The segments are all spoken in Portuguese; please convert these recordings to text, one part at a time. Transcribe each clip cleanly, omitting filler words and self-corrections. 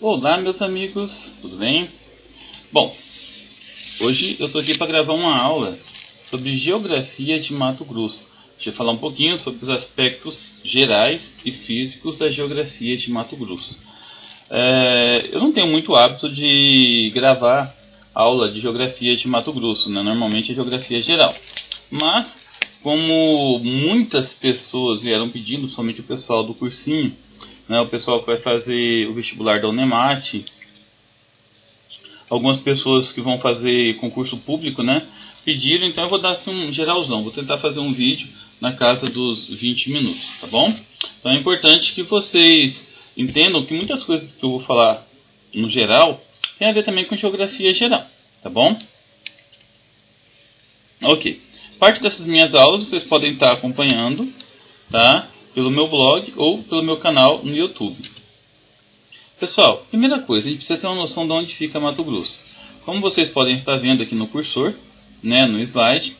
Olá, meus amigos, tudo bem? Bom, hoje eu estou aqui para gravar uma aula sobre geografia de Mato Grosso. Deixa eu falar um pouquinho sobre os aspectos gerais e físicos da geografia de Mato Grosso. Eu não tenho muito hábito de gravar aula de geografia de Mato Grosso, né? Normalmente é geografia geral. Mas, como muitas pessoas vieram pedindo, somente o pessoal do cursinho, né, o pessoal que vai fazer o vestibular da Unemate, algumas pessoas que vão fazer concurso público, né, pediram, então eu vou dar assim, um geralzão, vou tentar fazer um vídeo na casa dos 20 minutos, tá bom? Então é importante que vocês entendam que muitas coisas que eu vou falar no geral tem a ver também com geografia geral, tá bom? Ok, parte dessas minhas aulas vocês podem estar acompanhando, tá? Pelo meu blog ou pelo meu canal no YouTube. Pessoal, primeira coisa, a gente precisa ter uma noção de onde fica Mato Grosso. Como vocês podem estar vendo aqui no cursor, né, no slide,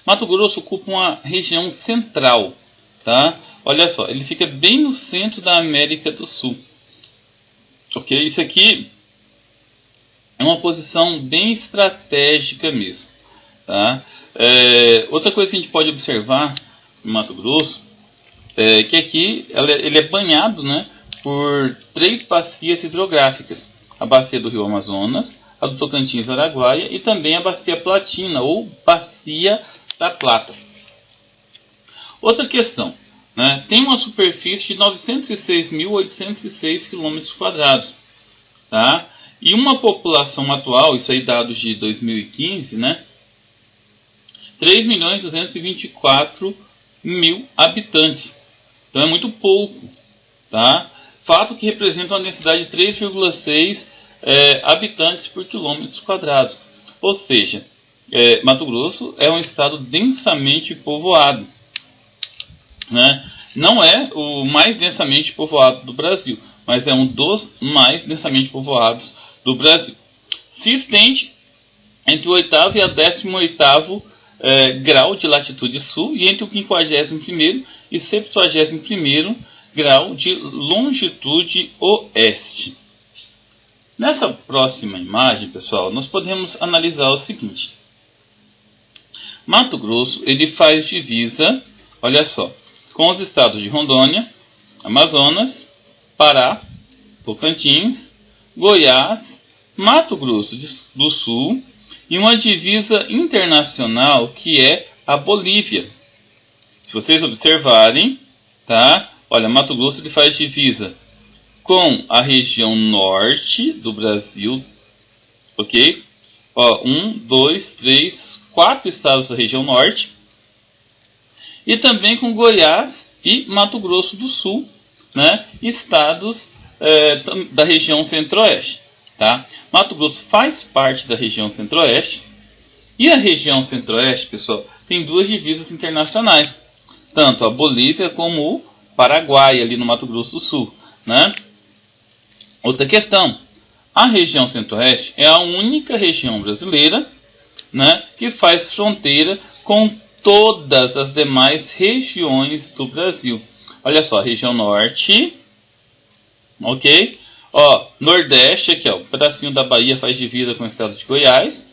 Mato Grosso ocupa uma região central, tá? Olha só, ele fica bem no centro da América do Sul. Ok? Isso aqui é uma posição bem estratégica mesmo, tá? Outra coisa que a gente pode observar no Mato Grosso é que aqui ele é banhado, né, por 3 bacias hidrográficas: a bacia do Rio Amazonas, a do Tocantins Araguaia e também a bacia Platina ou bacia da Plata. Outra questão, né, tem uma superfície de 906.806 km², tá? E uma população atual, isso aí dados de 2015, né, 3.224.000 habitantes. Então é muito pouco, tá? Fato que representa uma densidade de 3,6 habitantes por quilômetros quadrados. Ou seja, Mato Grosso é um estado densamente povoado, né? Não é o mais densamente povoado do Brasil, mas é um dos mais densamente povoados do Brasil. Se estende entre o 8º e o 18º grau de latitude sul e entre o 51º e 71º grau de longitude oeste. Nessa próxima imagem, pessoal, nós podemos analisar o seguinte. Mato Grosso, ele faz divisa, olha só, com os estados de Rondônia, Amazonas, Pará, Tocantins, Goiás, Mato Grosso do Sul e uma divisa internacional que é a Bolívia. Se vocês observarem, tá? Olha, Mato Grosso ele faz divisa com a região norte do Brasil, ok? Ó, 1, 2, 3, 4 estados da região norte. E também com Goiás e Mato Grosso do Sul, né? Estados da região centro-oeste, tá? Mato Grosso faz parte da região centro-oeste. E a região centro-oeste, pessoal, tem 2 divisas internacionais, tanto a Bolívia como o Paraguai, ali no Mato Grosso do Sul, né? Outra questão, a região centro-oeste é a única região brasileira, né, que faz fronteira com todas as demais regiões do Brasil. Olha só, a região norte, ok? Ó, nordeste, aqui ó, um pedacinho da Bahia faz divisa com o estado de Goiás.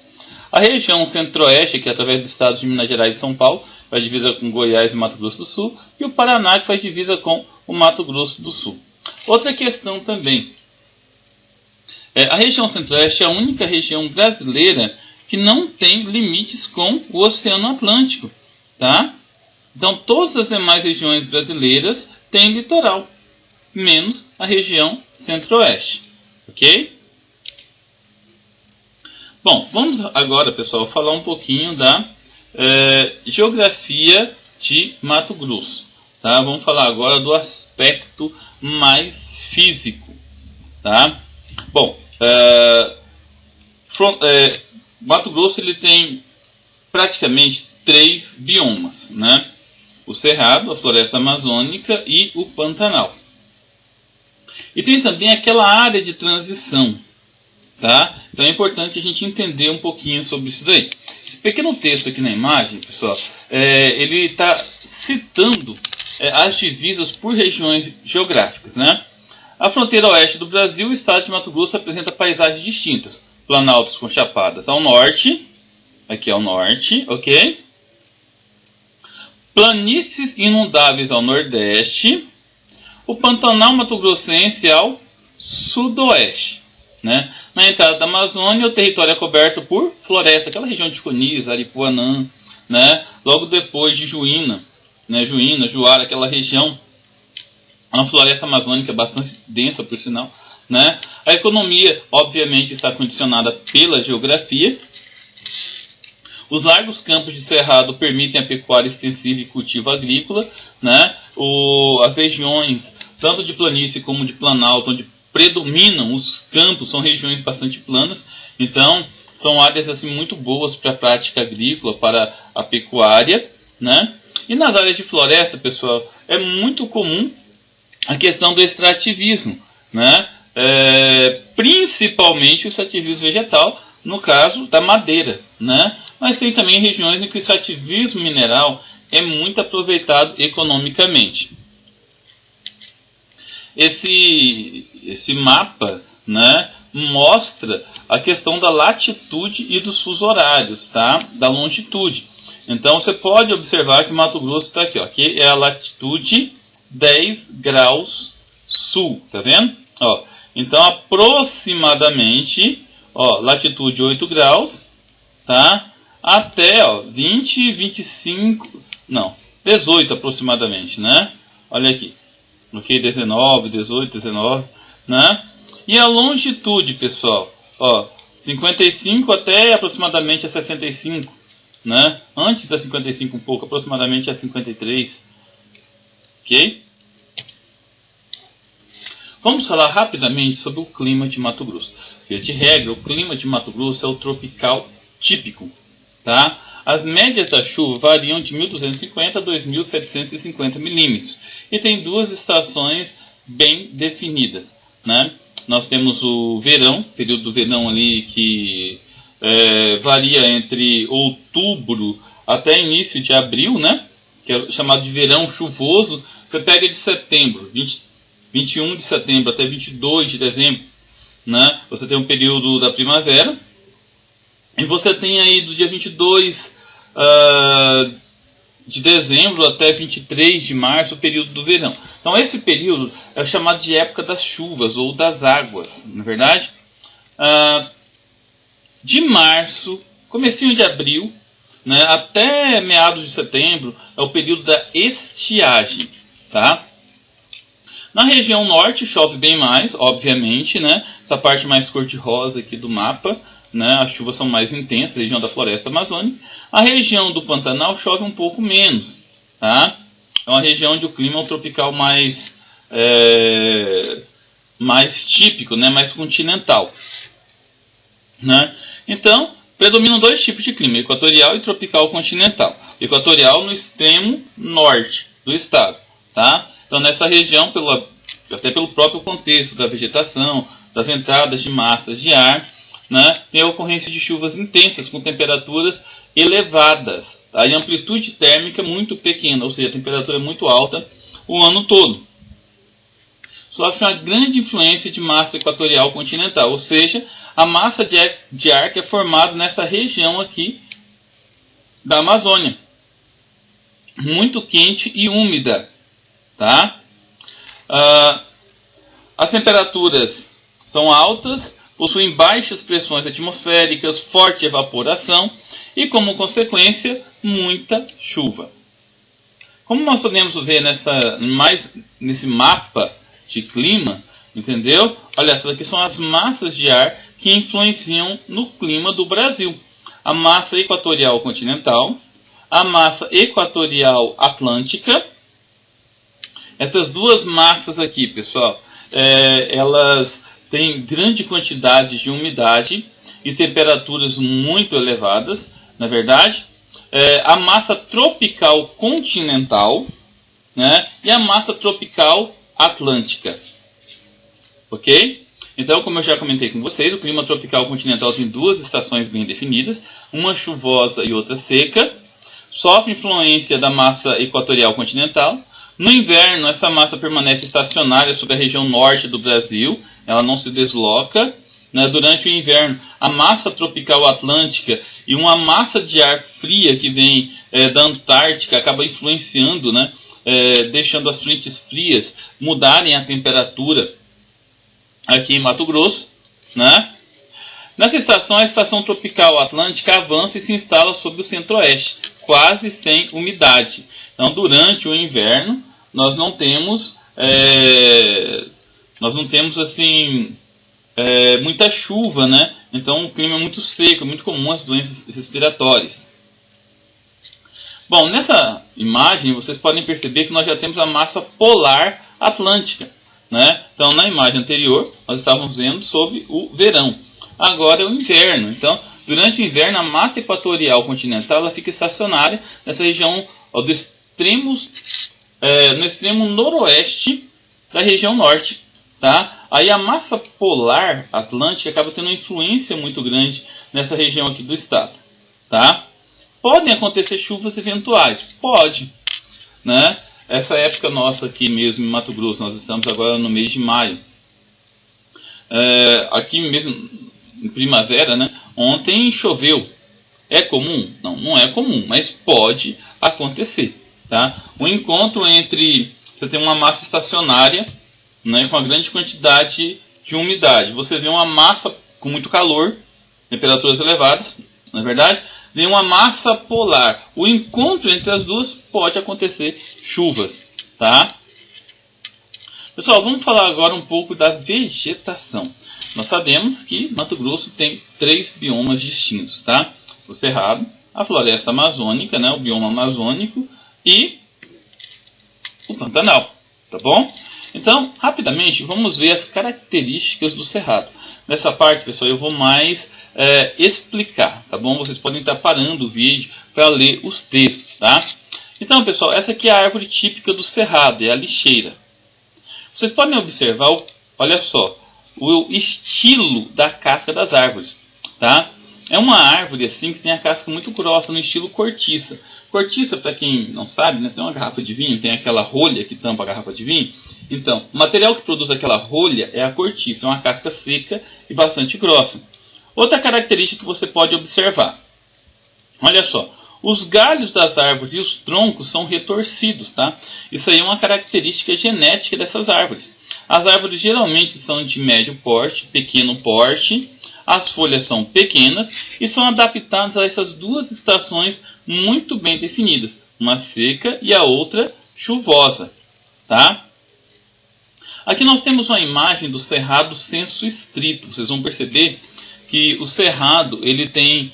A região centro-oeste, que é através dos estados de Minas Gerais e São Paulo, faz divisa com Goiás e Mato Grosso do Sul. E o Paraná, que faz divisa com o Mato Grosso do Sul. Outra questão também. A região centro-oeste é a única região brasileira que não tem limites com o Oceano Atlântico, tá? Então, todas as demais regiões brasileiras têm litoral, menos a região centro-oeste, ok? Bom, vamos agora, pessoal, falar um pouquinho da geografia de Mato Grosso, tá? Vamos falar agora do aspecto mais físico, tá? Bom, Mato Grosso ele tem praticamente 3 biomas, né? O Cerrado, a Floresta Amazônica e o Pantanal. E tem também aquela área de transição, tá? Então é importante a gente entender um pouquinho sobre isso daí. Esse pequeno texto aqui na imagem, pessoal, ele está citando as divisas por regiões geográficas, né? A fronteira oeste do Brasil, o estado de Mato Grosso apresenta paisagens distintas. Planaltos com chapadas ao norte, aqui ao norte, ok? Planícies inundáveis ao nordeste. O Pantanal Mato Grossense ao sudoeste. Né? Na entrada da Amazônia, o território é coberto por floresta, aquela região de Coniz, Aripuanã, né? Logo depois de Juína, né? Juína, Juara, aquela região, uma floresta amazônica bastante densa, por sinal. Né? A economia, obviamente, está condicionada pela geografia. Os largos campos de cerrado permitem a pecuária extensiva e cultivo agrícola. Né? As regiões, tanto de planície como de planalto, onde predominam os campos, são regiões bastante planas. Então, são áreas assim, muito boas para a prática agrícola, para a pecuária. Né? E nas áreas de floresta, pessoal, é muito comum a questão do extrativismo, né? Principalmente o extrativismo vegetal, no caso da madeira, né? Mas tem também regiões em que o extrativismo mineral é muito aproveitado economicamente. Esse mapa, né, mostra a questão da latitude e dos fusos horários, tá? Da longitude. Então você pode observar que Mato Grosso está aqui, ó, aqui é a latitude 10 graus sul, tá vendo? Ó, então aproximadamente, ó, latitude 8 graus, tá? Até, ó, 20, 25, não, 18 aproximadamente, né? Olha aqui, ok, 19, 18, 19, né? E a longitude, pessoal, ó, 55 até aproximadamente a 65, né? Antes da 55 um pouco, aproximadamente a 53, ok? Vamos falar rapidamente sobre o clima de Mato Grosso. Via de regra, o clima de Mato Grosso é o tropical típico, tá? As médias da chuva variam de 1.250 a 2.750 milímetros e tem duas estações bem definidas, né? Nós temos o verão, período do verão ali que varia entre outubro até início de abril, né? Que é chamado de verão chuvoso. Você pega de setembro, 21 de setembro até 22 de dezembro, né? Você tem um período da primavera. E você tem aí do dia 22 de dezembro até 23 de março o período do verão. Então esse período é chamado de época das chuvas ou das águas, na verdade. De março, comecinho de abril, né, até meados de setembro é o período da estiagem, tá? Na região norte chove bem mais, obviamente, né? Essa parte mais cor-de-rosa aqui do mapa, né? As chuvas são mais intensas, região da floresta amazônica. A região do Pantanal chove um pouco menos, tá? É uma região onde o clima é um tropical mais típico, né? Mais continental, né? Então, predominam dois tipos de clima, equatorial e tropical continental. Equatorial no extremo norte do estado, tá? Então, nessa região, até pelo próprio contexto da vegetação, das entradas de massas de ar, né, tem a ocorrência de chuvas intensas com temperaturas elevadas, tá? E amplitude térmica muito pequena, ou seja, a temperatura é muito alta o ano todo. Sofre uma grande influência de massa equatorial continental, ou seja, a massa de ar que é formada nessa região aqui da Amazônia, muito quente e úmida, tá? As temperaturas são altas, possuem baixas pressões atmosféricas, forte evaporação e, como consequência, muita chuva. Como nós podemos ver nesse mapa de clima, entendeu? Olha, essas aqui são as massas de ar que influenciam no clima do Brasil. A massa equatorial continental, a massa equatorial atlântica. Essas duas massas aqui, pessoal, elas têm grande quantidade de umidade e temperaturas muito elevadas, na verdade. A massa tropical continental, né, e a massa tropical atlântica. Ok? Então, como eu já comentei com vocês, o clima tropical continental tem duas estações bem definidas, uma chuvosa e outra seca. Sofre influência da massa equatorial continental. No inverno, essa massa permanece estacionária sobre a região norte do Brasil, ela não se desloca. Né? Durante o inverno, a massa tropical atlântica e uma massa de ar fria que vem da Antártica acaba influenciando, né? Deixando as frentes frias mudarem a temperatura aqui em Mato Grosso. Né? Nessa estação, a estação tropical atlântica avança e se instala sobre o centro-oeste, quase sem umidade. Então, durante o inverno, nós não temos assim muita chuva, né? Então, o clima é muito seco, é muito comum as doenças respiratórias. Bom, nessa imagem vocês podem perceber que nós já temos a massa polar atlântica, né? Então, na imagem anterior, nós estávamos vendo sobre o verão. Agora é o inverno. Então, durante o inverno, a massa equatorial continental ela fica estacionária nessa região no extremo noroeste da região norte. Tá? Aí a massa polar atlântica acaba tendo uma influência muito grande nessa região aqui do estado. Tá? Podem acontecer chuvas eventuais? Pode. Né? Essa época nossa aqui mesmo em Mato Grosso, nós estamos agora no mês de maio. Aqui mesmo em primavera, né? Ontem choveu. É comum? Não, não é comum, mas pode acontecer. Tá? O encontro entre você tem uma massa estacionária, né, com uma grande quantidade de umidade. Você vê uma massa com muito calor, temperaturas elevadas, na verdade, vem uma massa polar. O encontro entre as duas pode acontecer chuvas, tá? Pessoal, vamos falar agora um pouco da vegetação. Nós sabemos que Mato Grosso tem 3 biomas distintos, tá? O cerrado, a floresta amazônica, né, o bioma amazônico e o Pantanal, tá bom? Então, rapidamente, vamos ver as características do cerrado. Nessa parte, pessoal, eu vou mais explicar, tá bom? Vocês podem estar parando o vídeo para ler os textos, tá? Então, pessoal, essa aqui é a árvore típica do cerrado, é a lixeira. Vocês podem observar, olha só, o estilo da casca das árvores, tá? É uma árvore assim que tem a casca muito grossa, no estilo cortiça. Cortiça, para quem não sabe, né, tem uma garrafa de vinho, tem aquela rolha que tampa a garrafa de vinho. Então, o material que produz aquela rolha é a cortiça, é uma casca seca e bastante grossa. Outra característica que você pode observar, olha só, os galhos das árvores e os troncos são retorcidos, tá? Isso aí é uma característica genética dessas árvores. As árvores geralmente são de médio porte, pequeno porte, as folhas são pequenas e são adaptadas a essas duas estações muito bem definidas, uma seca e a outra chuvosa, tá? Aqui nós temos uma imagem do cerrado senso estrito. Vocês vão perceber que o cerrado ele tem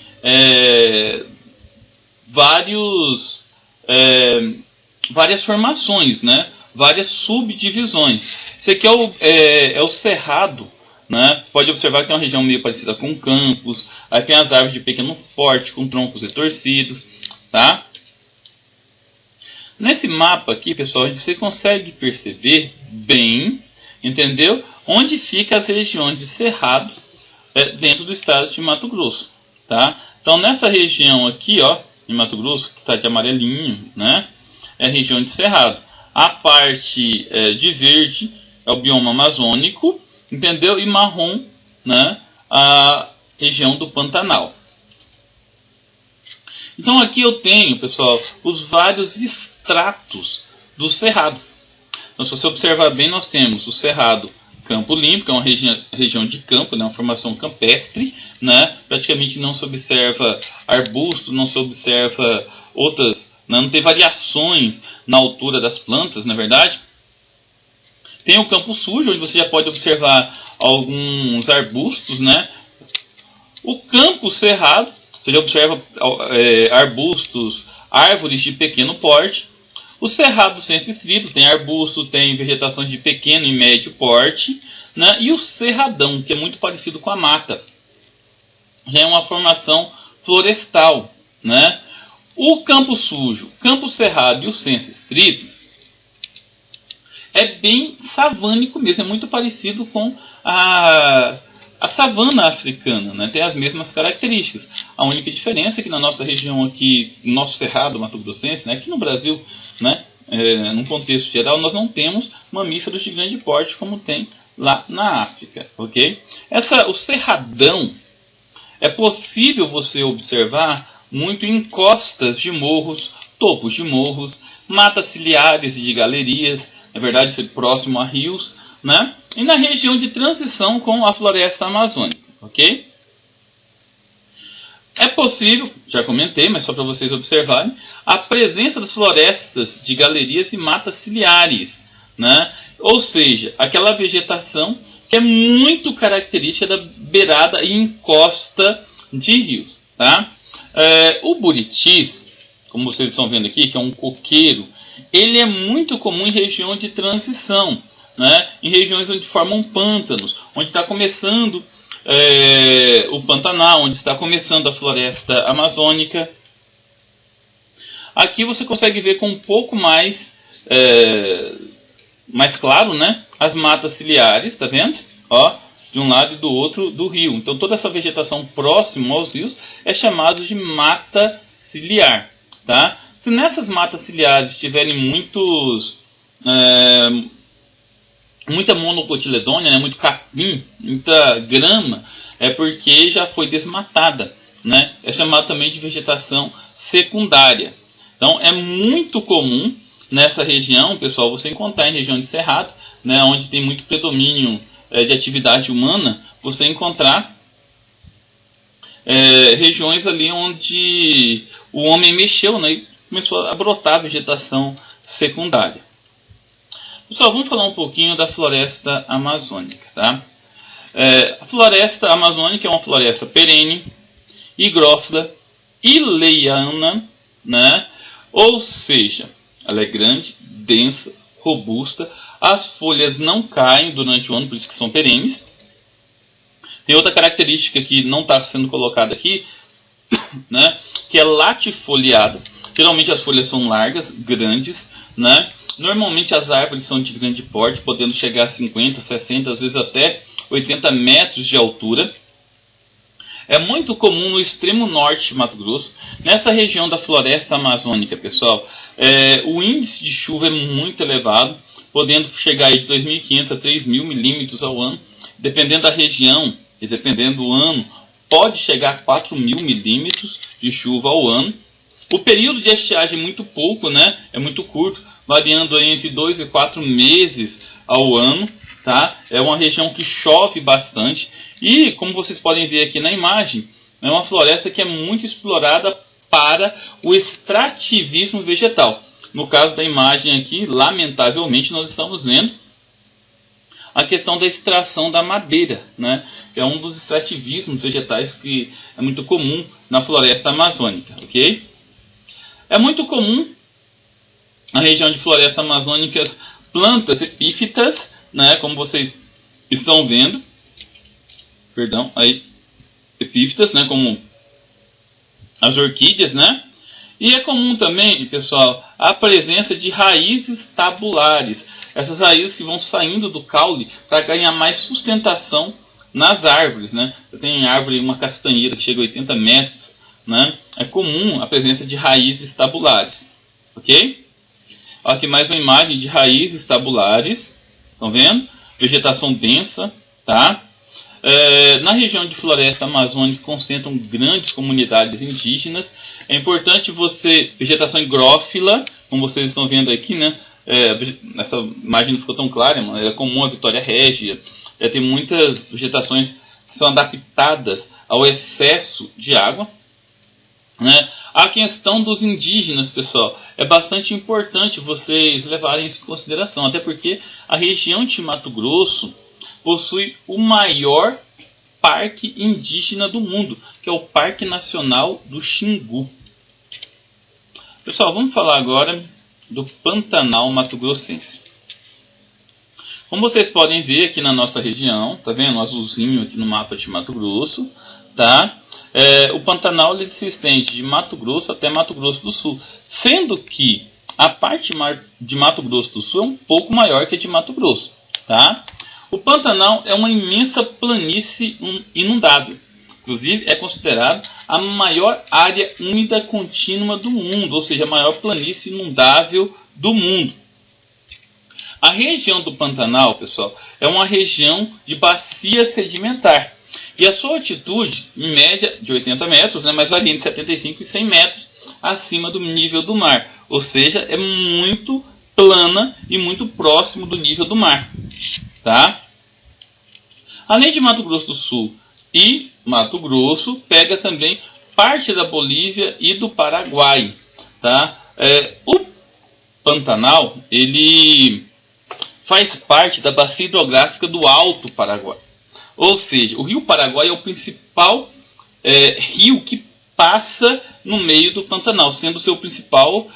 várias formações, né? Várias subdivisões. Esse aqui é o cerrado, né? Você pode observar que tem uma região meio parecida com campos. Aí tem as árvores de pequeno porte com troncos retorcidos, tá? Nesse mapa aqui, pessoal, você consegue perceber bem, entendeu? Onde ficam as regiões de cerrado dentro do estado de Mato Grosso, tá? Então nessa região aqui, ó, em Mato Grosso, que está de amarelinho, né? É a região de cerrado. A parte de verde é o bioma amazônico, entendeu? E marrom, né? A região do Pantanal. Então aqui eu tenho, pessoal, os vários estratos do cerrado. Então se você observar bem, nós temos o cerrado Campo Limpo, que é uma região de campo, né, uma formação campestre, né, praticamente não se observa arbustos, não se observa outras, né, não tem variações na altura das plantas, na verdade. Tem o Campo Sujo, onde você já pode observar alguns arbustos, né. O Campo Cerrado, você já observa arbustos, árvores de pequeno porte. O cerrado senso estrito tem arbusto, tem vegetação de pequeno e médio porte, né? E o cerradão, que é muito parecido com a mata, já é uma formação florestal, né? O campo sujo, campo cerrado e o senso estrito é bem savânico mesmo, é muito parecido com a savana africana, né? Tem as mesmas características. A única diferença é que na nossa região aqui, no nosso cerrado Mato Grossense, né? Aqui no Brasil, né? num contexto geral, nós não temos mamíferos de grande porte como tem lá na África, ok? O cerradão é possível você observar muito em costas de morros, topos de morros, matas ciliares de galerias, na verdade próximo a rios, né? E na região de transição com a floresta amazônica, ok? É possível, já comentei, mas só para vocês observarem, a presença das florestas de galerias e matas ciliares, né? Ou seja, aquela vegetação que é muito característica da beirada e encosta de rios, tá? O buritis, como vocês estão vendo aqui, que é um coqueiro, ele é muito comum em região de transição, né? Em regiões onde formam pântanos, onde está começando o Pantanal, onde está começando a floresta amazônica. Aqui você consegue ver com um pouco mais claro, né, as matas ciliares, tá vendo? Ó, de um lado e do outro do rio. Então toda essa vegetação próxima aos rios é chamada de mata ciliar, tá? Se nessas matas ciliares tiverem muita monocotiledônia, né, muito capim, muita grama, é porque já foi desmatada, né? É chamado também de vegetação secundária. Então é muito comum nessa região, pessoal, você encontrar em região de cerrado, né, onde tem muito predomínio de atividade humana, você encontrar regiões ali onde o homem mexeu, né, e começou a brotar vegetação secundária. Pessoal, vamos falar um pouquinho da floresta amazônica, tá? A floresta amazônica é uma floresta perene, higrófila, ileiana, né? Ou seja, ela é grande, densa, robusta, as folhas não caem durante o ano, por isso que são perenes. Tem outra característica que não está sendo colocada aqui, né? Que é latifoliada. Geralmente as folhas são largas, grandes, né? Normalmente as árvores são de grande porte, podendo chegar a 50, 60, às vezes até 80 metros de altura. É muito comum no extremo norte de Mato Grosso. Nessa região da floresta amazônica, pessoal, o índice de chuva é muito elevado, podendo chegar de 2.500 a 3.000 milímetros ao ano. Dependendo da região e dependendo do ano, pode chegar a 4.000 milímetros de chuva ao ano. O período de estiagem é muito pouco, né? É muito curto, variando aí entre 2 e 4 meses ao ano, tá? É uma região que chove bastante e, como vocês podem ver aqui na imagem, é uma floresta que é muito explorada para o extrativismo vegetal. No caso da imagem aqui, lamentavelmente, nós estamos vendo a questão da extração da madeira, né? Que é um dos extrativismos vegetais que é muito comum na floresta amazônica, ok? É muito comum na região de floresta amazônica plantas epífitas, né, como vocês estão vendo, epífitas, né, como as orquídeas, né? E é comum também, pessoal, a presença de raízes tabulares. Essas raízes que vão saindo do caule para ganhar mais sustentação nas árvores, né? Tem árvore, uma castanheira que chega a 80 metros, né? É comum a presença de raízes tabulares, ok? Aqui mais uma imagem de raízes tabulares, estão vendo? Vegetação densa, tá? Na região de floresta amazônica concentram grandes comunidades indígenas. É importante vegetação higrófila, como vocês estão vendo aqui, né? Essa imagem não ficou tão clara, mas é comum a Vitória Régia. Tem muitas vegetações que são adaptadas ao excesso de água, né? A questão dos indígenas, pessoal, é bastante importante vocês levarem isso em consideração, até porque a região de Mato Grosso possui o maior parque indígena do mundo, que é o Parque Nacional do Xingu. Pessoal, vamos falar agora do Pantanal Mato Grossense. Como vocês podem ver aqui na nossa região, tá vendo? O azulzinho aqui no mapa de Mato Grosso, tá? O Pantanal ele se estende de Mato Grosso até Mato Grosso do Sul, sendo que a parte de Mato Grosso do Sul é um pouco maior que a de Mato Grosso, tá? O Pantanal é uma imensa planície inundável. Inclusive, é considerado a maior área úmida contínua do mundo, ou seja, a maior planície inundável do mundo. A região do Pantanal, pessoal, é uma região de bacia sedimentar. E a sua altitude, em média, de 80 metros, né, mas varia entre 75 e 100 metros acima do nível do mar. Ou seja, é muito plana e muito próximo do nível do mar. Tá? Além de Mato Grosso do Sul e Mato Grosso, pega também parte da Bolívia e do Paraguai. Tá? O Pantanal, ele faz parte da bacia hidrográfica do Alto Paraguai. Ou seja, o Rio Paraguai é o principal rio que passa no meio do Pantanal, sendo o seu principal...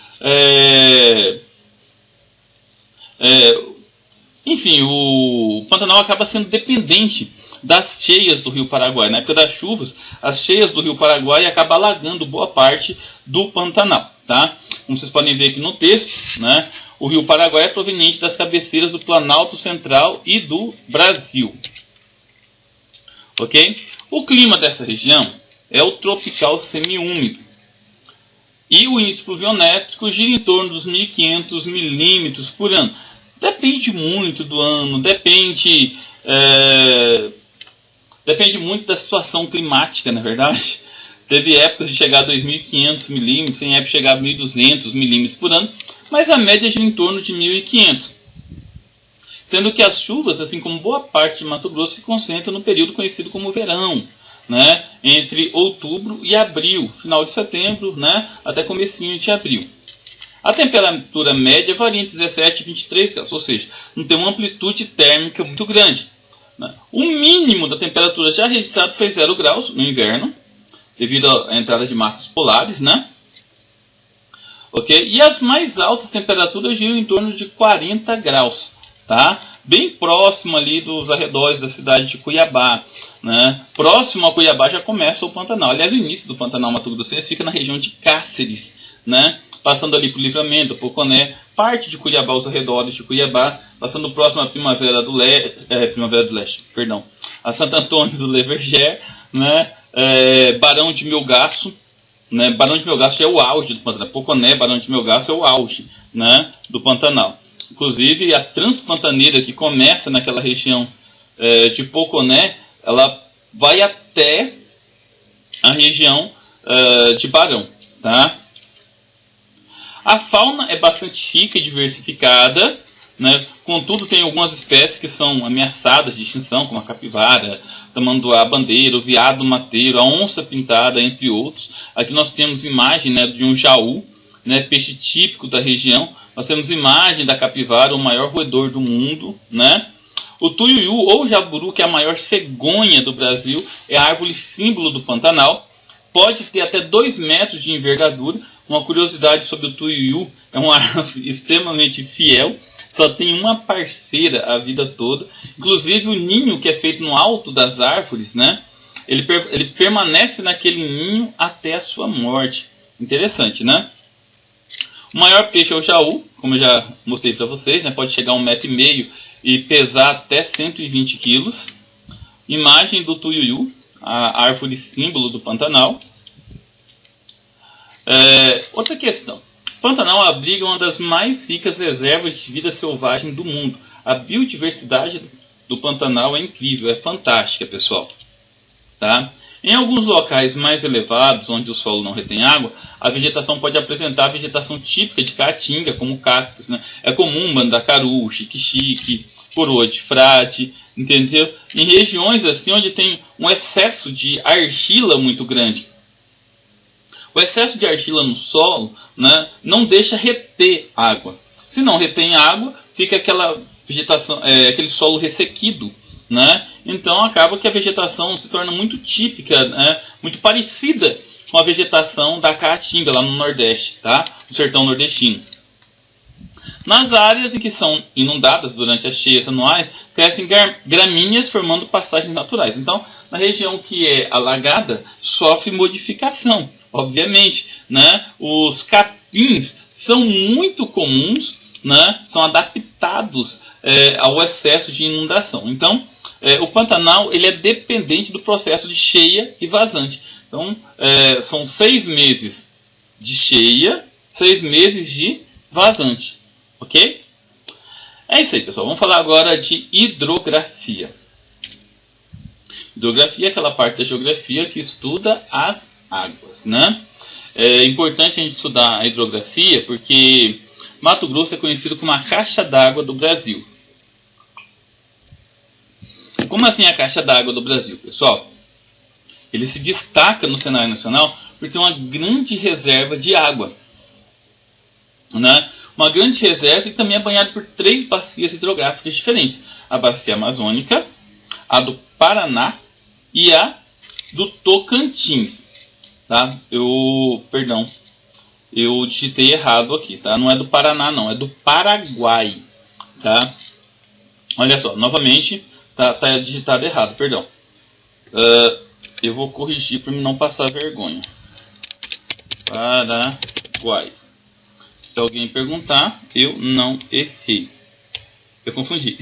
enfim, o Pantanal acaba sendo dependente das cheias do Rio Paraguai. Na época das chuvas, as cheias do Rio Paraguai acabam alagando boa parte do Pantanal. Tá? Como vocês podem ver aqui no texto, né, o Rio Paraguai é proveniente das cabeceiras do Planalto Central e do Brasil. Ok? O clima dessa região é o tropical semiúmido. E o índice pluviométrico gira em torno dos 1.500 milímetros por ano. Depende muito do ano, depende muito da situação climática, na verdade. Teve épocas de chegar a 2.500 milímetros, tem épocas de chegar a 1.200 milímetros por ano, mas a média gira em torno de 1.500. Sendo que as chuvas, assim como boa parte de Mato Grosso, se concentram no período conhecido como verão, né, entre outubro e abril, final de setembro, né, até comecinho de abril. A temperatura média varia entre 17 e 23 graus, ou seja, não tem uma amplitude térmica muito grande. Né. O mínimo da temperatura já registrado foi 0 graus no inverno, devido à entrada de massas polares, né? Ok? E as mais altas temperaturas giram em torno de 40 graus, tá? Bem próximo ali dos arredores da cidade de Cuiabá, né? Próximo a Cuiabá já começa o Pantanal. Aliás, o início do Pantanal Mato Grossense fica na região de Cáceres, né? Passando ali por Livramento, Poconé, parte de Cuiabá, os arredores de Cuiabá, passando próximo à Primavera do Leste, perdão, a Santo Antônio do Leverger, né? Barão de Melgaço, né? Barão de Melgaço é o auge do Pantanal. Poconé, Barão de Melgaço é o auge, né, do Pantanal. Inclusive a Transpantaneira, que começa naquela região de Poconé, ela vai até a região de Barão, tá? A fauna é bastante rica e diversificada, né? Contudo, tem algumas espécies que são ameaçadas de extinção, como a capivara, tamanduá bandeira, o veado mateiro, a onça pintada, entre outros. Aqui nós temos imagem, né, de um jaú, né, peixe típico da região. Nós temos imagem da capivara, o maior roedor do mundo, né? O tuiuiu ou jaburu, que é a maior cegonha do Brasil, é a árvore símbolo do Pantanal. Pode ter até 2 metros de envergadura. Uma curiosidade sobre o tuiuiu, é uma árvore extremamente fiel, só tem uma parceira a vida toda. Inclusive o ninho que é feito no alto das árvores, né, ele permanece naquele ninho até a sua morte. Interessante, né? O maior peixe é o jaú, como eu já mostrei para vocês, né, pode chegar a 1,5 m e pesar até 120 kg. Imagem do tuiuiu, a árvore símbolo do Pantanal. Outra questão. Pantanal abriga uma das mais ricas reservas de vida selvagem do mundo. A biodiversidade do Pantanal é incrível, é fantástica, pessoal. Tá? Em alguns locais mais elevados, onde o solo não retém água, a vegetação pode apresentar a vegetação típica de caatinga, como cactos, né? É comum mandacaru, xique-xique, coroa de frade, entendeu? Em regiões assim onde tem um excesso de argila muito grande. O excesso de argila no solo, né, não deixa reter água. Se não retém água, fica aquela vegetação, aquele solo ressequido, né? Então acaba que a vegetação se torna muito típica, né, muito parecida com a vegetação da caatinga lá no Nordeste, tá? No sertão nordestino. Nas áreas em que são inundadas durante as cheias anuais, crescem gramíneas formando pastagens naturais. Então, na região que é alagada, sofre modificação, obviamente, né? Os capins são muito comuns, né? São adaptados ao excesso de inundação. Então, o Pantanal ele é dependente do processo de cheia e vazante. Então, são 6 meses de cheia, 6 meses de vazante. ok? É isso aí, pessoal. Vamos falar agora de hidrografia. Hidrografia é aquela parte da geografia que estuda as águas, né? É importante a gente estudar a hidrografia porque Mato Grosso é conhecido como a caixa d'água do Brasil. Como assim a caixa d'água do Brasil, pessoal? Ele se destaca no cenário nacional por ter uma grande reserva de água, né? Uma grande reserva e também é banhado por 3 bacias hidrográficas diferentes. A bacia amazônica, a do Paraná e a do Tocantins. Tá? Eu digitei errado aqui, tá? Não é do Paraná não, é do Paraguai, tá? Olha só, novamente tá digitado errado, perdão. Eu vou corrigir para não passar vergonha. Paraguai. Se alguém perguntar, eu não errei. Eu confundi.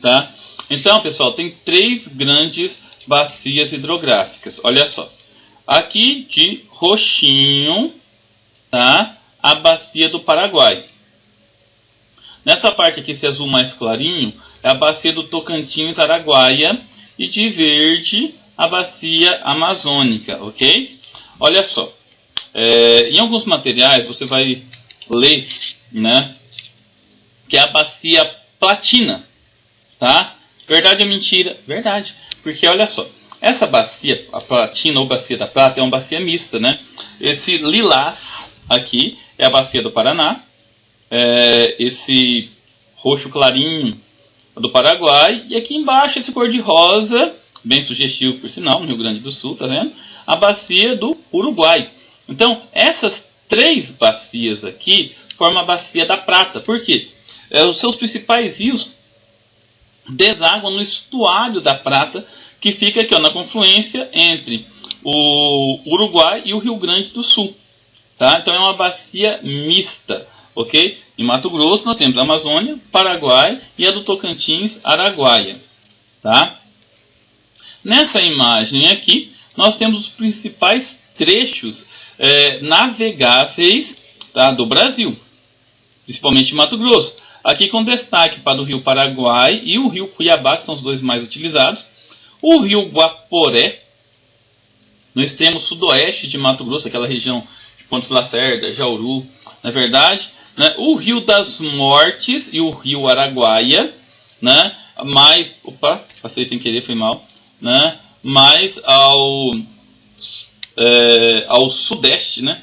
Tá? Então, pessoal, tem 3 grandes bacias hidrográficas. Olha só. Aqui de roxinho, tá? A bacia do Paraguai. Nessa parte aqui, esse azul mais clarinho, é a bacia do Tocantins Araguaia. E de verde, a bacia amazônica, ok? Olha só. Em alguns materiais, você vai ler, né, que é a bacia platina, tá? Verdade ou mentira? Verdade, porque olha só, essa bacia, a platina ou bacia da prata, é uma bacia mista, né? Esse lilás aqui é a bacia do Paraná, esse roxo clarinho do Paraguai, e aqui embaixo esse cor de rosa, bem sugestivo por sinal, no Rio Grande do Sul, tá vendo? A bacia do Uruguai. Então, essas 3 bacias aqui formam a bacia da prata. Por quê? Os seus principais rios desaguam no estuário da Prata, que fica aqui, ó, na confluência entre o Uruguai e o Rio Grande do Sul. Tá? Então é uma bacia mista. Ok? Em Mato Grosso nós temos a Amazônia, Paraguai e a do Tocantins, Araguaia. Tá? Nessa imagem aqui, nós temos os principais trechos navegáveis, tá, do Brasil, principalmente em Mato Grosso. Aqui com destaque para o Rio Paraguai e o Rio Cuiabá, que são os 2 mais utilizados. O Rio Guaporé, no extremo sudoeste de Mato Grosso, aquela região de Pontes Lacerda, Jauru, na verdade, né? O Rio das Mortes e o Rio Araguaia, né? Passei sem querer, foi mal, né? Mais ao sudeste, né?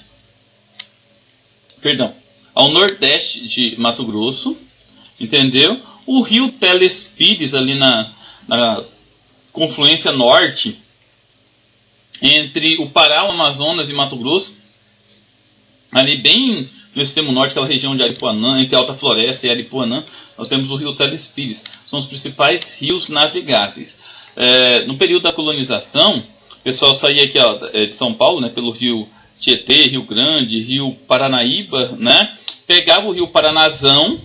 Perdão, ao nordeste de Mato Grosso, entendeu? O Rio Telespires ali na confluência norte entre o Pará, o Amazonas e Mato Grosso, ali bem no extremo norte, aquela região de Aripuanã, entre Alta Floresta e Aripuanã, nós temos o Rio Telespires. São os principais rios navegáveis. No período da colonização, o pessoal saía aqui, ó, de São Paulo, né, pelo Rio Tietê, Rio Grande, Rio Paranaíba, né, pegava o Rio Paranazão,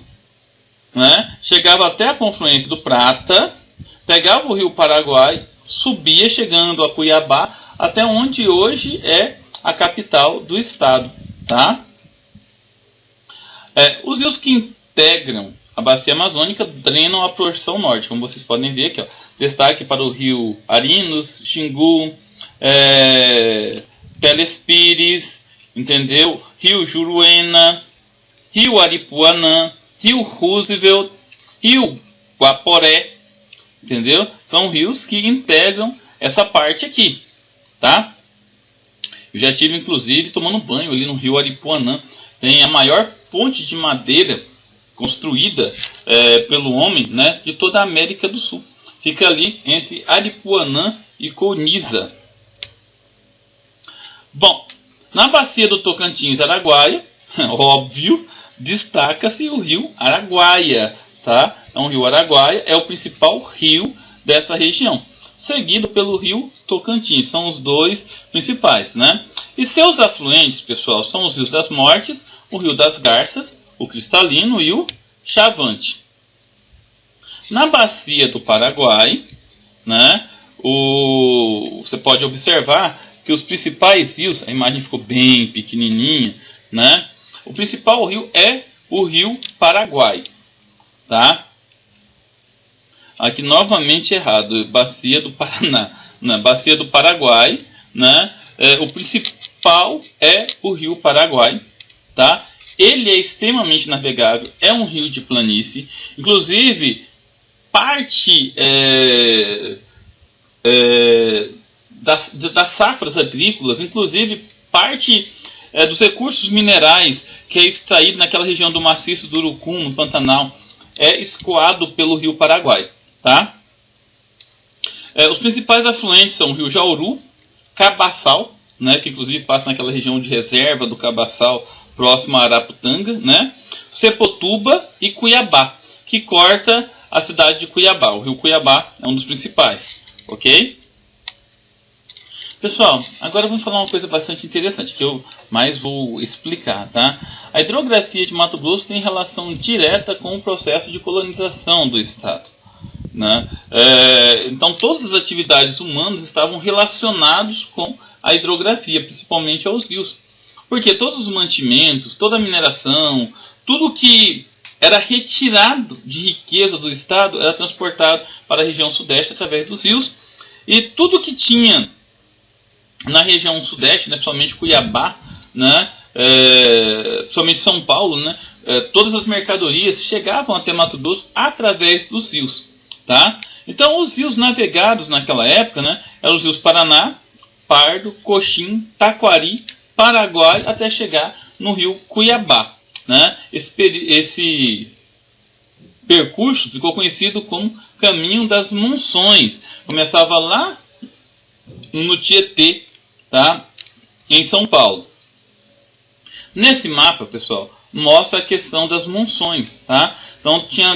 né, chegava até a confluência do Prata, pegava o Rio Paraguai, subia chegando a Cuiabá, até onde hoje é a capital do estado. Tá? Os rios que integram a bacia amazônica drenam a porção norte, como vocês podem ver aqui, ó. Destaque para o rio Arinos, Xingu, Telespires, entendeu? Rio Juruena, Rio Aripuanã, Rio Roosevelt, Rio Guaporé, entendeu? São rios que integram essa parte aqui, tá? Eu já tive, inclusive, tomando banho ali no Rio Aripuanã. Tem a maior ponte de madeira construída pelo homem, né, de toda a América do Sul. Fica ali entre Aripuanã e Coniza. Bom, na bacia do Tocantins Araguaia, óbvio, destaca-se o Rio Araguaia. Tá? Então, o Rio Araguaia é o principal rio dessa região, seguido pelo Rio Tocantins. São os 2 principais, né? E seus afluentes, pessoal, são os rios das Mortes, o Rio das Garças, o Cristalino e o Chavante. Na bacia do Paraguai, né, você pode observar que os principais rios, a imagem ficou bem pequenininha, né? O principal rio é o rio Paraguai, tá? Aqui novamente errado, bacia do Paraná, né? Bacia do Paraguai, né? O principal é o rio Paraguai, tá? Ele é extremamente navegável, é um rio de planície, inclusive parte das safras agrícolas, inclusive parte dos recursos minerais que é extraído naquela região do maciço do Urucum, no Pantanal, é escoado pelo rio Paraguai, tá? Os principais afluentes são o rio Jauru, Cabaçal, né, que inclusive passa naquela região de reserva do Cabaçal, próximo a Araputanga, né? Sepotuba e Cuiabá, que corta a cidade de Cuiabá. O rio Cuiabá é um dos principais, ok? Pessoal, agora vamos falar uma coisa bastante interessante, que eu mais vou explicar, tá? A hidrografia de Mato Grosso tem relação direta com o processo de colonização do estado, né? Então, todas as atividades humanas estavam relacionadas com a hidrografia, principalmente aos rios. Porque todos os mantimentos, toda a mineração, tudo que era retirado de riqueza do estado era transportado para a região sudeste através dos rios. E tudo que tinha na região sudeste, né, principalmente Cuiabá, né, principalmente São Paulo, né, todas as mercadorias chegavam até Mato Grosso através dos rios, tá? Então, os rios navegados naquela época, né, eram os rios Paraná, Pardo, Coxim, Taquari, Paraguai, até chegar no rio Cuiabá, né? Esse percurso ficou conhecido como Caminho das Monções. Começava lá no Tietê, tá? Em São Paulo. Nesse mapa, pessoal, mostra a questão das monções, tá? Então tinha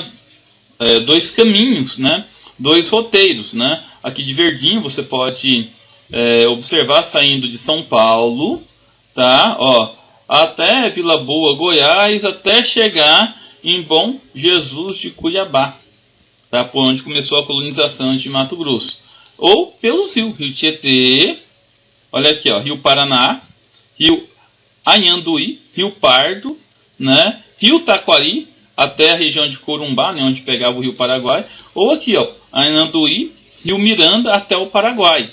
dois caminhos, né? Dois roteiros, né? Aqui de verdinho você pode observar saindo de São Paulo, tá? Ó, até Vila Boa, Goiás, até chegar em Bom Jesus de Cuiabá, tá? Por onde começou a colonização de Mato Grosso. Ou pelos rios, Rio Tietê, olha aqui, ó, Rio Paraná, Rio Anhanduí, Rio Pardo, né? Rio Taquari, até a região de Corumbá, né, onde pegava o Rio Paraguai, ou aqui, ó, Anhanduí, Rio Miranda, até o Paraguai,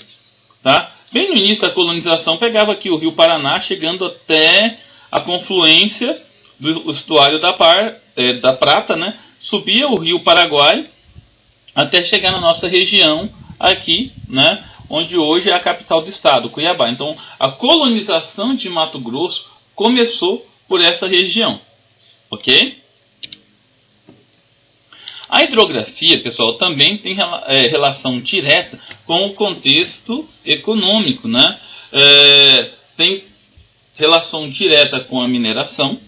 tá? Bem no início da colonização, pegava aqui o Rio Paraná, chegando até a confluência do estuário da Prata, né? Subia o Rio Paraguai até chegar na nossa região aqui, né? Onde hoje é a capital do estado, Cuiabá. Então, a colonização de Mato Grosso começou por essa região, ok? A hidrografia, pessoal, também tem relação direta com o contexto econômico, né? Tem relação direta com a mineração,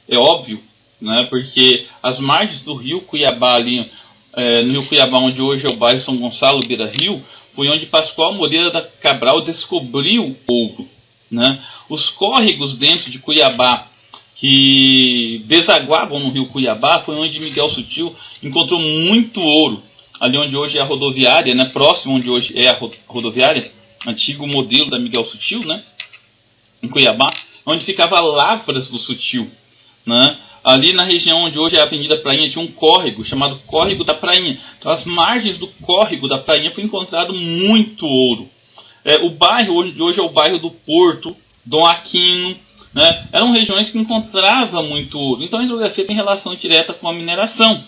é óbvio, né? Porque as margens do rio Cuiabá, ali, no rio Cuiabá, onde hoje é o bairro São Gonçalo, Beira Rio, foi onde Pascoal Moreira da Cabral descobriu ouro, né? Os córregos dentro de Cuiabá, que desaguavam no rio Cuiabá, foi onde Miguel Sutil encontrou muito ouro. Ali onde hoje é a rodoviária, né, próximo onde hoje é a rodoviária, antigo modelo da Miguel Sutil, né, em Cuiabá, onde ficava lavras do Sutil, né. Ali na região onde hoje é a Avenida Prainha tinha um córrego chamado Córrego da Prainha. Então, as margens do Córrego da Prainha foi encontrado muito ouro. O bairro hoje é o bairro do Porto, Dom Aquino, né? Eram regiões que encontravam muito ouro. Então a hidrografia tem relação direta com a mineração.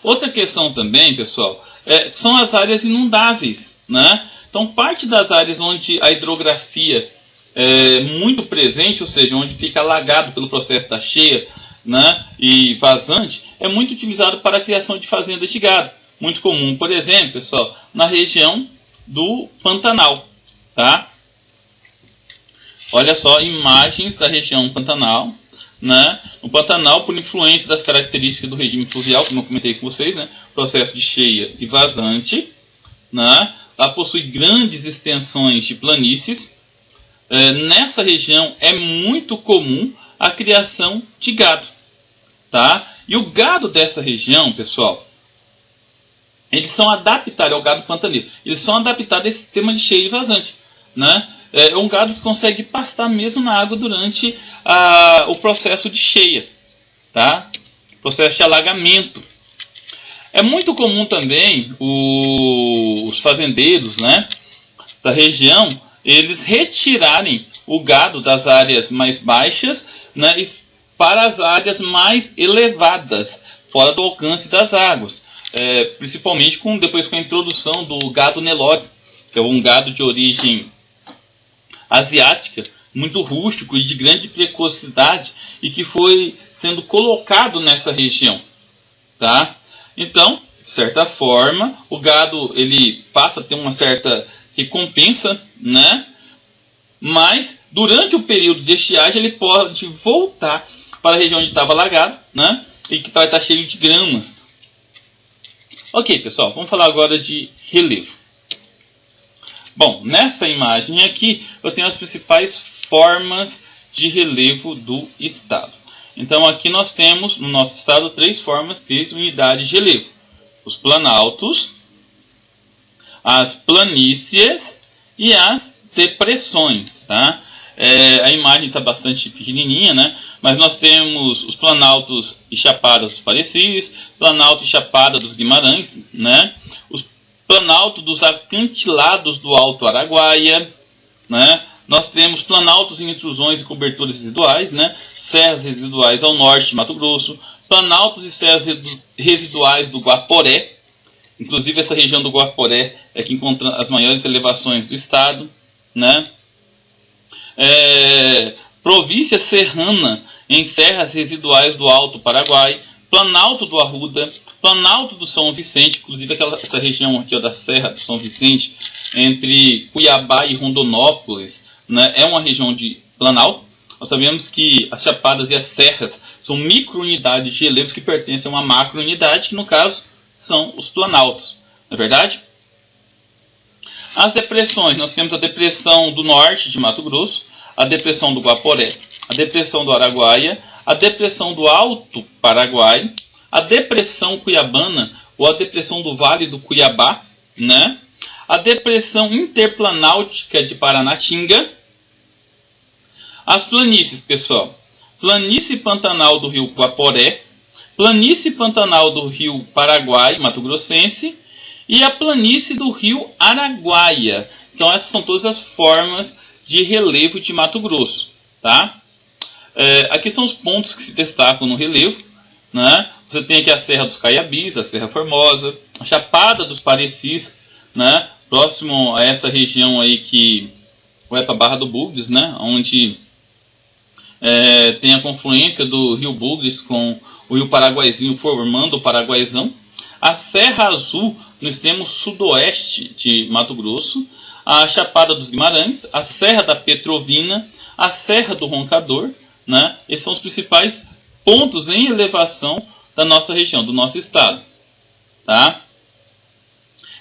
Outra questão também, pessoal, são as áreas inundáveis, né? Então parte das áreas onde a hidrografia é muito presente, ou seja, onde fica alagado pelo processo da cheia, né, e vazante, é muito utilizado para a criação de fazendas de gado. Muito comum, por exemplo, pessoal, na região do Pantanal, tá? Olha só, imagens da região Pantanal, né? No Pantanal, por influência das características do regime fluvial, como eu comentei com vocês, né? Processo de cheia e vazante, né? Lá possui grandes extensões de planícies. Nessa região é muito comum a criação de gado, tá? E o gado dessa região, pessoal, eles são adaptados ao gado pantaneiro. Eles são adaptados a esse sistema de cheia e vazante, né? É um gado que consegue pastar mesmo na água durante o processo de cheia, tá? Processo de alagamento. É muito comum também os fazendeiros, né, da região, eles retirarem o gado das áreas mais baixas, né, para as áreas mais elevadas, fora do alcance das águas. Principalmente depois com a introdução do gado Nelore, que é um gado de origem asiática, muito rústico e de grande precocidade, e que foi sendo colocado nessa região, tá? Então, de certa forma, o gado ele passa a ter uma certa recompensa, né? Mas durante o período de estiagem ele pode voltar para a região onde estava alagado, né? E que vai estar cheio de gramas. Ok, pessoal, vamos falar agora de relevo. Bom, nessa imagem aqui eu tenho as principais formas de relevo do estado. Então aqui nós temos no nosso estado 3 formas de unidade de relevo: os planaltos, as planícies e as depressões, tá? A imagem está bastante pequenininha, né? Mas nós temos os planaltos e chapadas dos Parecis, planalto e chapada dos Guimarães, né? Os planalto dos acantilados do Alto Araguaia, né? Nós temos planaltos em intrusões e coberturas residuais, né? Serras residuais ao norte de Mato Grosso, planaltos e serras residuais do Guaporé. Inclusive essa região do Guaporé é que encontra as maiores elevações do estado, né? Província serrana em serras residuais do Alto Paraguai, planalto do Arruda, planalto do São Vicente, inclusive essa região aqui, ó, da Serra do São Vicente, entre Cuiabá e Rondonópolis, né, é uma região de planalto. Nós sabemos que as chapadas e as serras são micro-unidades de relevos que pertencem a uma macro-unidade, que no caso são os planaltos, não é verdade? As depressões, nós temos a depressão do norte de Mato Grosso, a depressão do Guaporé, a depressão do Araguaia, a depressão do Alto Paraguai, a depressão cuiabana ou a depressão do Vale do Cuiabá, né? A depressão interplanáutica de Paranatinga, as planícies, pessoal: planície pantanal do rio Guaporé, planície pantanal do rio Paraguai, Mato Grossense, e a planície do rio Araguaia. Então essas são todas as formas de relevo de Mato Grosso, tá? Aqui são os pontos que se destacam no relevo, né? Você tem aqui a Serra dos Caiabis, a Serra Formosa, a Chapada dos Parecis, né? Próximo a essa região aí que vai para a Barra do Bugres, né? Onde tem a confluência do rio Bugres com o rio Paraguaizinho, formando o Paraguaizão. A Serra Azul, no extremo sudoeste de Mato Grosso, a Chapada dos Guimarães, a Serra da Petrovina, a Serra do Roncador, né? Esses são os principais pontos em elevação da nossa região, do nosso estado, tá?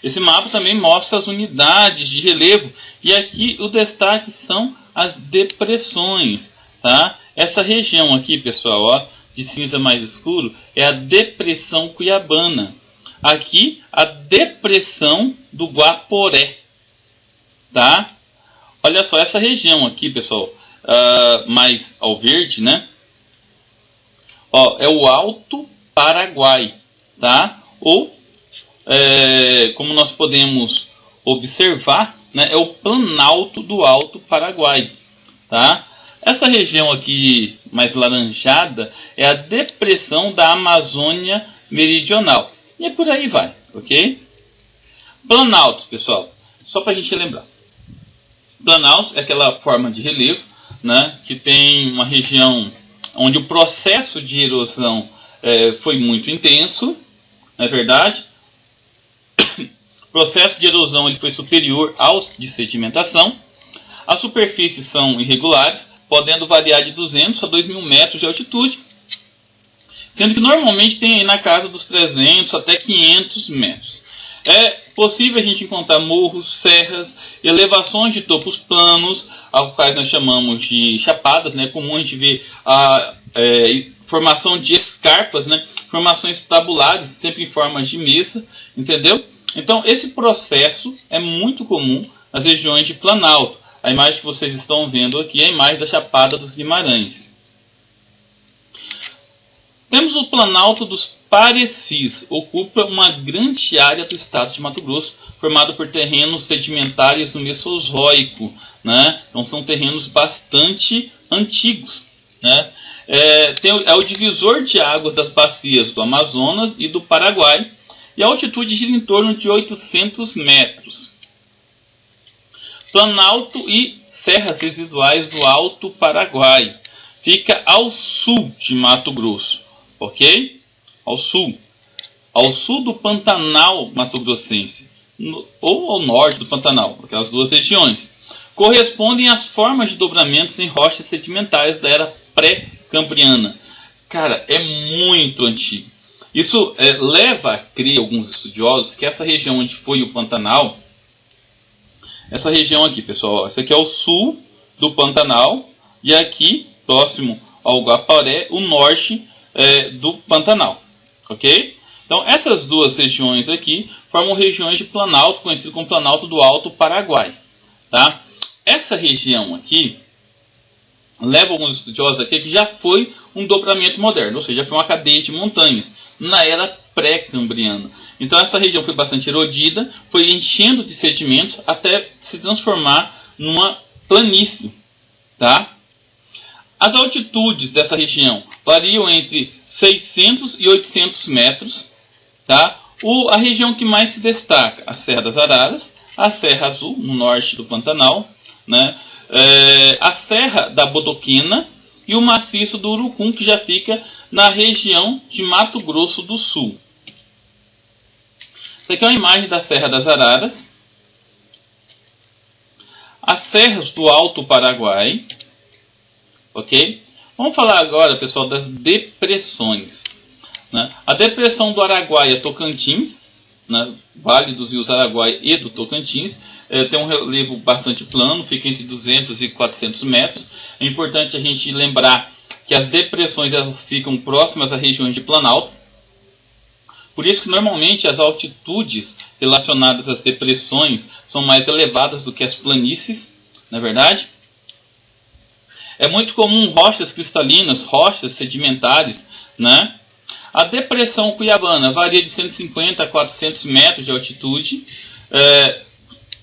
Esse mapa também mostra as unidades de relevo, e aqui o destaque são as depressões, tá? Essa região aqui, pessoal, ó, de cinza mais escuro, é a depressão cuiabana. Aqui, a depressão do Guaporé, tá? Olha só, essa região aqui, pessoal, mais ao verde, né? Ó, é o Alto Paraguai, tá? Ou, como nós podemos observar, né, é o planalto do Alto Paraguai, tá? Essa região aqui mais laranjada é a depressão da Amazônia Meridional. E por aí vai, ok? Planaltos, pessoal, só para a gente lembrar. Planaltos é aquela forma de relevo, né, que tem uma região onde o processo de erosão foi muito intenso, não é verdade? O processo de erosão ele foi superior aos de sedimentação. As superfícies são irregulares, podendo variar de 200 a 2.000 metros de altitude, sendo que normalmente tem aí na casa dos 300 até 500 metros. É possível a gente encontrar morros, serras, elevações de topos planos, aos quais nós chamamos de chapadas, né? É comum a gente ver a formação de escarpas, né? Formações tabulares, sempre em forma de mesa, entendeu? Então esse processo é muito comum nas regiões de planalto. A imagem que vocês estão vendo aqui é a imagem da Chapada dos Guimarães. Temos o Planalto dos Parecis, ocupa uma grande área do estado de Mato Grosso, formado por terrenos sedimentares do Mesozoico, né? Então são terrenos bastante antigos, né? É o divisor de águas das bacias do Amazonas e do Paraguai, e a altitude gira em torno de 800 metros. Planalto e serras residuais do Alto Paraguai, fica ao sul de Mato Grosso, ok? Ao sul do Pantanal Mato-Grossense, ou ao norte do Pantanal, aquelas duas regiões, correspondem às formas de dobramentos em rochas sedimentares da era pré-cambriana. Cara, é muito antigo. Isso leva a crer alguns estudiosos que essa região onde foi o Pantanal, essa região aqui, pessoal, essa aqui é o sul do Pantanal, e aqui, próximo ao Guaporé, o norte do Pantanal, ok? Então, essas duas regiões aqui formam regiões de planalto, conhecido como Planalto do Alto Paraguai, tá? Essa região aqui leva alguns estudiosos aqui que já foi um dobramento moderno, ou seja, já foi uma cadeia de montanhas na era pré-cambriana. Então essa região foi bastante erodida, foi enchendo de sedimentos até se transformar numa planície, tá? As altitudes dessa região variam entre 600 e 800 metros, tá? A região que mais se destaca, a Serra das Araras, a Serra Azul, no norte do Pantanal, né? A Serra da Bodoquena e o maciço do Urucum, que já fica na região de Mato Grosso do Sul. Isso aqui é uma imagem da Serra das Araras. As serras do Alto Paraguai. Ok? Vamos falar agora, pessoal, das depressões, né? A depressão do Araguaia-Tocantins, né? Vale dos rios Araguaia e do Tocantins, tem um relevo bastante plano, fica entre 200 e 400 metros. É importante a gente lembrar que as depressões elas ficam próximas a regiões de planalto. Por isso que normalmente as altitudes relacionadas às depressões são mais elevadas do que as planícies, não é verdade? É muito comum rochas cristalinas, rochas sedimentares, né? A depressão cuiabana varia de 150 a 400 metros de altitude.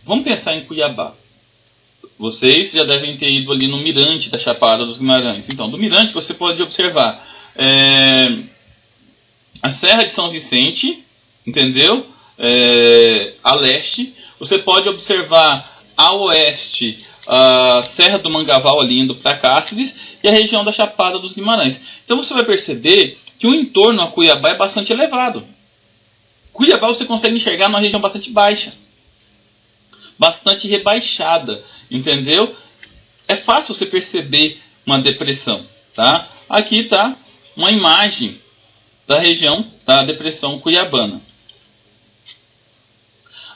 Vamos pensar em Cuiabá. Vocês já devem ter ido ali no mirante da Chapada dos Guimarães. Então, do mirante você pode observar a Serra de São Vicente, entendeu? A leste. Você pode observar a oeste a Serra do Mangaval ali indo para Cáceres e a região da Chapada dos Guimarães. Então você vai perceber que o entorno a Cuiabá é bastante elevado. Cuiabá você consegue enxergar numa região bastante baixa, bastante rebaixada, entendeu? É fácil você perceber uma depressão, tá? Aqui está uma imagem da região da depressão cuiabana.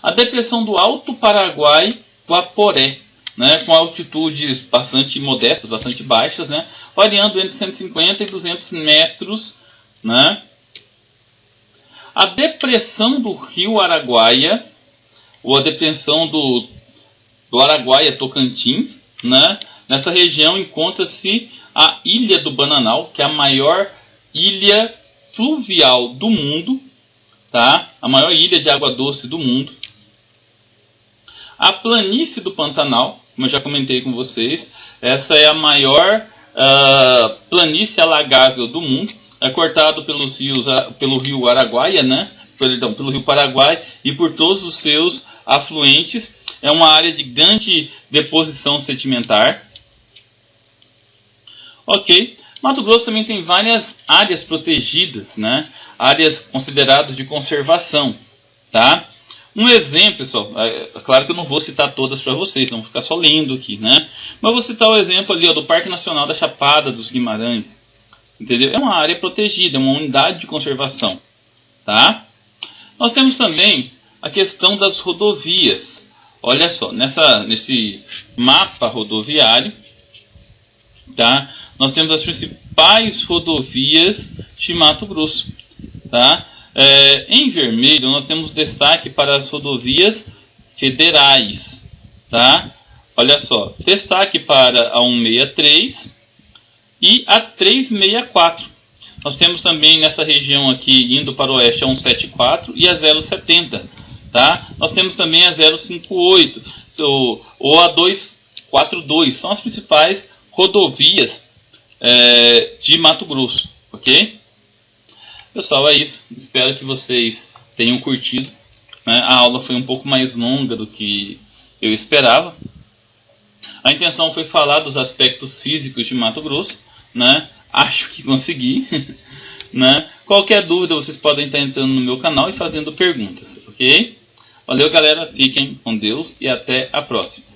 A depressão do Alto Paraguai, Guaporé, né, com altitudes bastante modestas, bastante baixas, né, variando entre 150 e 200 metros, né. A depressão do rio Araguaia, ou a depressão do Araguaia Tocantins, né, nessa região encontra-se a Ilha do Bananal, que é a maior ilha fluvial do mundo, tá? A maior ilha de água doce do mundo. A planície do Pantanal, como eu já comentei com vocês, essa é a maior planície alagável do mundo. É cortado pelo rio Araguaia, né? Pelo rio Paraguai e por todos os seus afluentes. É uma área de grande deposição sedimentar. Ok. Mato Grosso também tem várias áreas protegidas, né? Áreas consideradas de conservação, tá? Um exemplo, pessoal, claro que eu não vou citar todas para vocês, não vou ficar só lendo aqui, né? Mas vou citar o exemplo ali, ó, do Parque Nacional da Chapada dos Guimarães, entendeu? É uma área protegida, é uma unidade de conservação, tá? Nós temos também a questão das rodovias. Olha só, nesse mapa rodoviário, tá? Nós temos as principais rodovias de Mato Grosso, tá? Em vermelho nós temos destaque para as rodovias federais, tá? olha só, destaque para a 163 e a 364. Nós temos também nessa região aqui, indo para o oeste, a 174 e a 070. Tá? Nós temos também a 058 ou a 242. São as principais rodovias de Mato Grosso. Ok? Pessoal, é isso. Espero que vocês tenham curtido. A aula foi um pouco mais longa do que eu esperava. A intenção foi falar dos aspectos físicos de Mato Grosso. Acho que consegui. Qualquer dúvida vocês podem estar entrando no meu canal e fazendo perguntas. Ok? Valeu, galera. Fiquem com Deus e até a próxima.